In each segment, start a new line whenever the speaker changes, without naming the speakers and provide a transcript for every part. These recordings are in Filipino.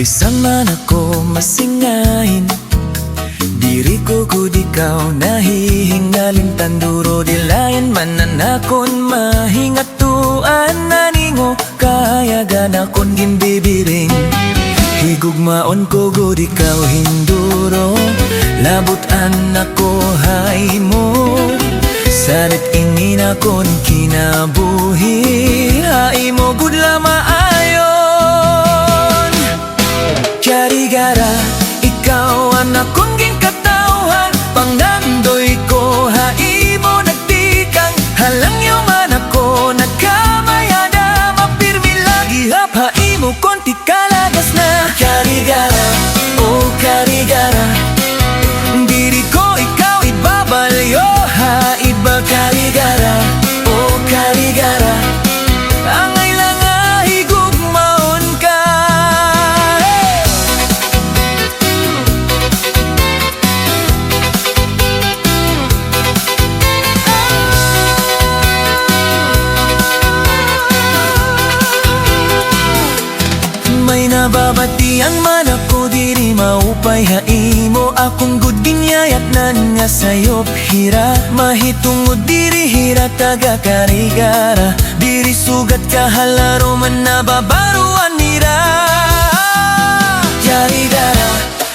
Bisan man ako masingahin, diri ko gud ikaw nahihingalin. Tanduro dilayan man nanakon mahingatuan naningo kayagan akon ginbibiring. Higugmaon ko gud ikaw hinduro, labutan ako hay mo. Sanit ingin akon kinabuhi, hay mo gud lamaayon. Karigara, ikaw ang akong ginkatawhan, pangandoy ko hai mo nagtikang. Halang yung man ako nagkamayada, mapirmi lagi hap hai mo konti kalagas na. Karigara, oh karigara, diri ko ikaw ibabalyo, hai ba karigara, oh karigara. Angay lang higugmaon ka. May nababatian man ako diri maupay hai mo akong gud ginyayat nan nga sayop hira. Mahitungod diri hira taga karigara, diri sugat kahalaro man nababaruan nira. Karigara,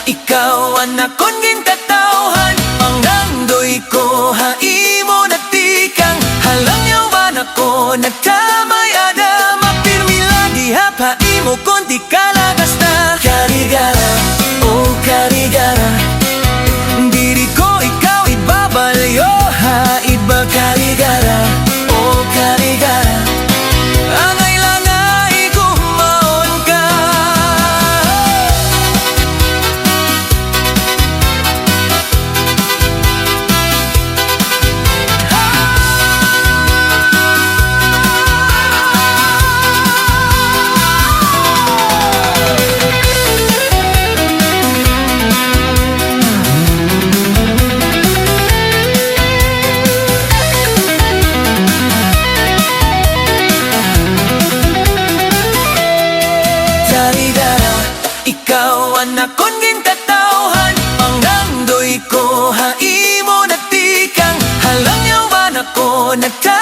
ikaw ang akong gintatawhan, pangandoy ko hai mo nagtikang. Halang yawan ako nagkamayada, mapirmi lagi hap hai mo konti kalagas na. Karigara, oh karigara, diri ko ikaw ibabalyo, hai ba karigara, oh karigara. Angay lang higugmaon ka. Ikaw ang akong gintatawhan, pangandoy ko hai mo nagtikang. Halang yawan ako nagka